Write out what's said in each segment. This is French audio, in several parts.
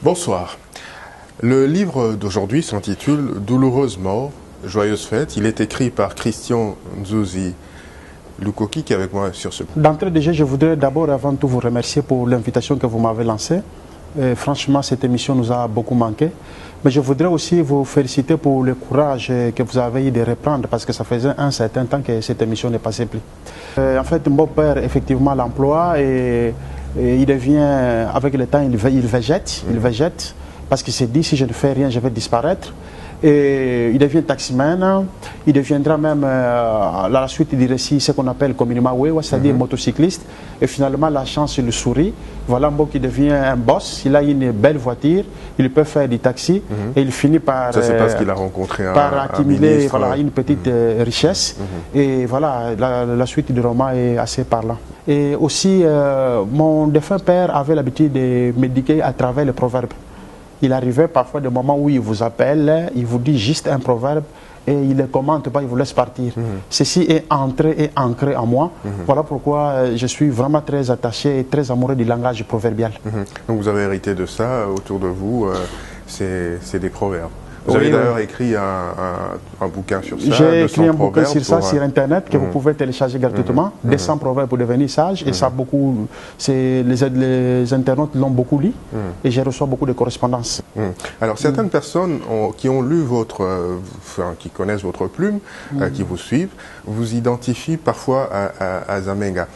Bonsoir. Le livre d'aujourd'hui s'intitule « Douloureuse mort, joyeuse fête ». Il est écrit par Christian Nzuzi Lukoki qui est avec moi sur ce point. D'entrée de jeu, je voudrais d'abord avant tout vous remercier pour l'invitation que vous m'avez lancée. Franchement, cette émission nous a beaucoup manqué. Mais je voudrais aussi vous féliciter pour le courage que vous avez eu de reprendre parce que ça faisait un certain temps que cette émission ne passait plus. En fait, mon père, effectivement, l'emploi et il devient, avec le temps, il végète parce qu'il s'est dit si je ne fais rien, je vais disparaître. Et il devient taximan, il deviendra même, à la suite du récit, ce qu'on appelle communément Wewa, c'est-à-dire motocycliste. Et finalement, la chance lui sourit. Voilà un beau qui devient un boss, il a une belle voiture, il peut faire du taxi et il finit par, ça, c'est parce qu'il a rencontré par accumuler une petite richesse. Et voilà, la suite du roman est assez parlant. Et aussi, mon défunt père avait l'habitude de médiquer à travers les proverbes. Il arrivait parfois des moments où il vous appelle, il vous dit juste un proverbe et il ne commente pas, il vous laisse partir. Ceci est entré et ancré en moi. Voilà pourquoi je suis vraiment très attaché et très amoureux du langage proverbial. Donc vous avez hérité de ça autour de vous, c'est des proverbes. Vous avez d'ailleurs écrit un bouquin sur ça. J'ai écrit un bouquin sur ça sur Internet que vous pouvez télécharger gratuitement. 200 proverbes pour devenir sage. Et ça beaucoup, les internautes l'ont beaucoup lu. Et j'ai reçu beaucoup de correspondances. Alors certaines personnes qui ont lu qui connaissent votre plume, qui vous suivent, vous identifient parfois à Zamenga.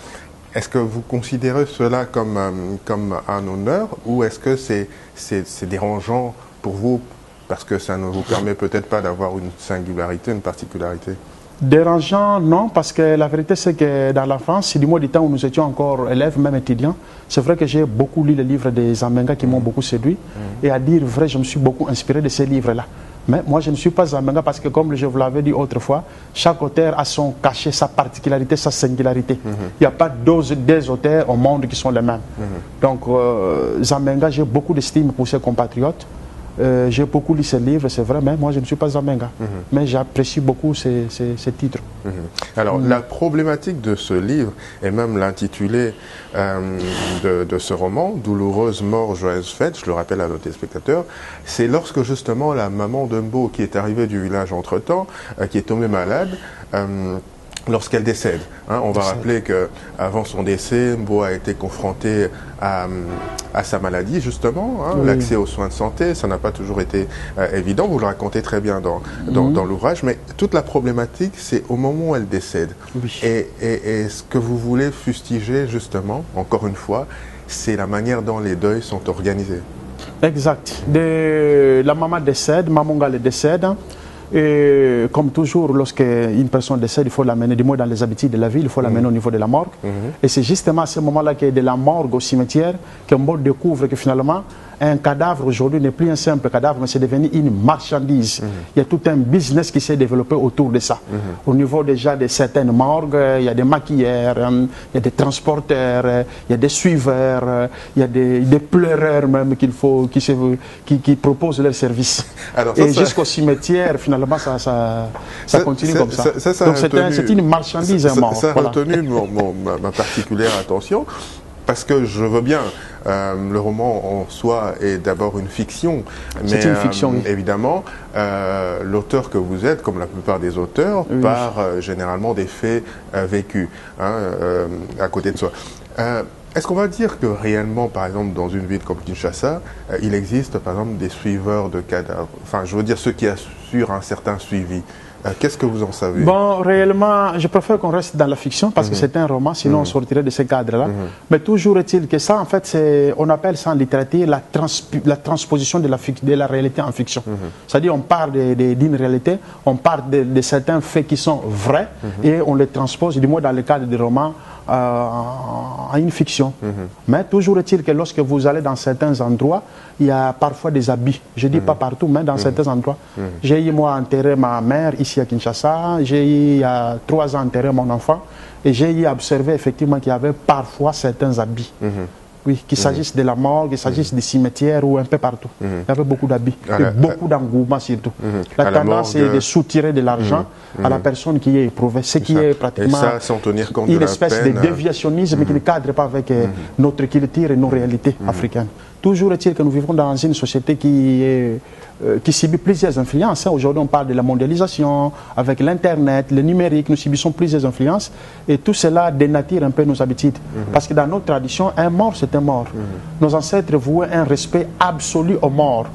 Est-ce que vous considérez cela comme un honneur ou est-ce que c'est dérangeant pour vous? Parce que ça ne vous permet peut-être pas d'avoir une singularité, une particularité. Dérangeant, non, parce que la vérité c'est que dans la France, du moins du temps où nous étions encore élèves, même étudiants, c'est vrai que j'ai beaucoup lu les livres des Zamenga qui m'ont beaucoup séduit. Et à dire vrai, je me suis beaucoup inspiré de ces livres-là. Mais moi, je ne suis pas Zamenga parce que, comme je vous l'avais dit autrefois, chaque auteur a son cachet, sa particularité, sa singularité. Il n'y a pas des auteurs au monde qui sont les mêmes. Donc, Zamenga, j'ai beaucoup d'estime pour ses compatriotes. J'ai beaucoup lu ces livres, c'est vrai, mais moi je ne suis pas Zamenga. Mais j'apprécie beaucoup ces titres. Alors la problématique de ce livre, et même l'intitulé de ce roman, Douloureuse mort, joyeuse fête, je le rappelle à nos téléspectateurs, c'est lorsque justement la maman de Mbo, qui est arrivée du village entre-temps, qui est tombée malade, lorsqu'elle décède. On va rappeler qu'avant son décès, Mbo a été confronté à sa maladie, justement. L'accès aux soins de santé, ça n'a pas toujours été évident. Vous le racontez très bien dans l'ouvrage. Mais toute la problématique, c'est au moment où elle décède. Et ce que vous voulez fustiger, justement, encore une fois, c'est la manière dont les deuils sont organisés. Exact. La maman décède, Mamonga le décède. Et comme toujours, lorsqu'une personne décède, il faut l'amener, du moins dans les habitudes de la ville, il faut l'amener au niveau de la morgue. Et c'est justement à ce moment-là que de la morgue au cimetière, que Mbo découvre que finalement, un cadavre aujourd'hui n'est plus un simple cadavre, mais c'est devenu une marchandise. Il y a tout un business qui s'est développé autour de ça. Au niveau déjà de certaines morgues, il y a des maquilleurs, il y a des transporteurs, il y a des suiveurs, il y a des pleureurs même qui proposent leurs services. Alors, et jusqu'au cimetière, finalement, ça continue comme ça. Donc c'est une marchandise. Ça a retenu ma particulière attention. Parce que je veux bien, le roman en soi est d'abord une fiction, mais une fiction, oui. Évidemment, l'auteur que vous êtes, comme la plupart des auteurs, part généralement des faits vécus à côté de soi. Est-ce qu'on va dire que réellement, par exemple, dans une ville comme Kinshasa, il existe par exemple des suiveurs de cadavres? Enfin, je veux dire ceux qui assurent un certain suivi. Qu'est-ce que vous en savez? Bon, réellement, je préfère qu'on reste dans la fiction parce que c'est un roman, sinon on sortirait de ce cadre-là. Mais toujours est-il que ça, en fait, on appelle ça en littérature la transposition de la réalité en fiction. C'est-à-dire, on part d'une réalité, on part de certains faits qui sont vrais et on les transpose, du moins dans le cadre des romans, à une fiction. Mais toujours est-il que lorsque vous allez dans certains endroits, il y a parfois des habits. Je ne dis pas partout, mais dans certains endroits. J'ai eu, moi, enterré ma mère ici à Kinshasa. J'ai eu, il y a 3 ans, enterré mon enfant. Et j'ai eu observé effectivement qu'il y avait parfois certains habits. Oui, qu'il s'agisse de la morgue, qu'il s'agisse des cimetières ou un peu partout. Il y avait beaucoup d'habits et beaucoup d'engouement surtout. La tendance est de soutirer de l'argent à la personne qui est éprouvée, ce qui est pratiquement une espèce de déviationnisme qui ne cadre pas avec notre culture et nos réalités africaines. Toujours est-il que nous vivons dans une société qui subit plusieurs influences. Aujourd'hui, on parle de la mondialisation, avec l'Internet, le numérique, nous subissons plusieurs influences. Et tout cela dénature un peu nos habitudes. Parce que dans notre tradition, un mort, c'est un mort. Nos ancêtres vouaient un respect absolu aux morts.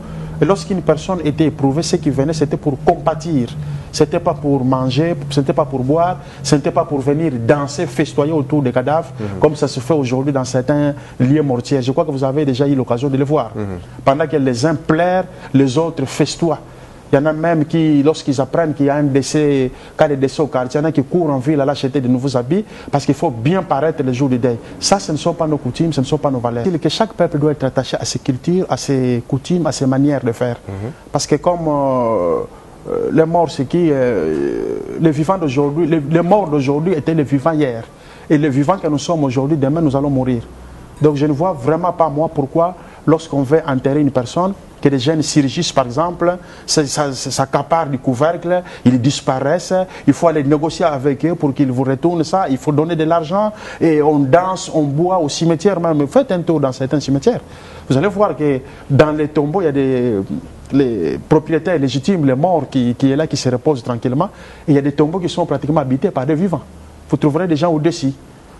Et lorsqu'une personne était éprouvée, ce qui venait, c'était pour compatir. Ce n'était pas pour manger, ce n'était pas pour boire, ce n'était pas pour venir danser, festoyer autour des cadavres, comme ça se fait aujourd'hui dans certains lieux mortiers. Je crois que vous avez déjà eu l'occasion de le voir. Pendant que les uns pleurent, les autres festoient. Il y en a même qui, lorsqu'ils apprennent qu'il y a un décès, cas de décès au quartier, il y en a qui courent en ville à acheter de nouveaux habits parce qu'il faut bien paraître les jours du deuil. Ça, ce ne sont pas nos coutumes, ce ne sont pas nos valeurs. Que chaque peuple doit être attaché à ses cultures, à ses coutumes, à ses manières de faire. Parce que comme les morts, c'est qui les vivants d'aujourd'hui, les morts d'aujourd'hui étaient les vivants hier. Et les vivants que nous sommes aujourd'hui, demain, nous allons mourir. Donc je ne vois vraiment pas, moi, pourquoi, lorsqu'on veut enterrer une personne, que les jeunes surgissent, par exemple, s'accaparent du couvercle, ils disparaissent, il faut aller négocier avec eux pour qu'ils vous retournent ça, il faut donner de l'argent, et on danse, on boit au cimetière même. Faites un tour dans certains cimetières. Vous allez voir que dans les tombeaux, il y a les propriétaires légitimes, les morts qui est là, qui se reposent tranquillement, et il y a des tombeaux qui sont pratiquement habités par des vivants. Vous trouverez des gens au-dessus,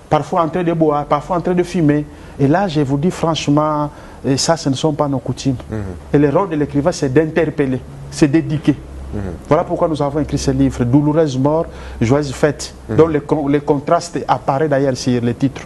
parfois en train de boire, parfois en train de fumer. Et là, je vous dis franchement, et ça, ce ne sont pas nos coutumes. Et le rôle de l'écrivain, c'est d'interpeller, c'est d'éduquer. Voilà pourquoi nous avons écrit ce livre, Douloureuse mort, joyeuse fête, dont les contrastes apparaissent d'ailleurs sur les titres.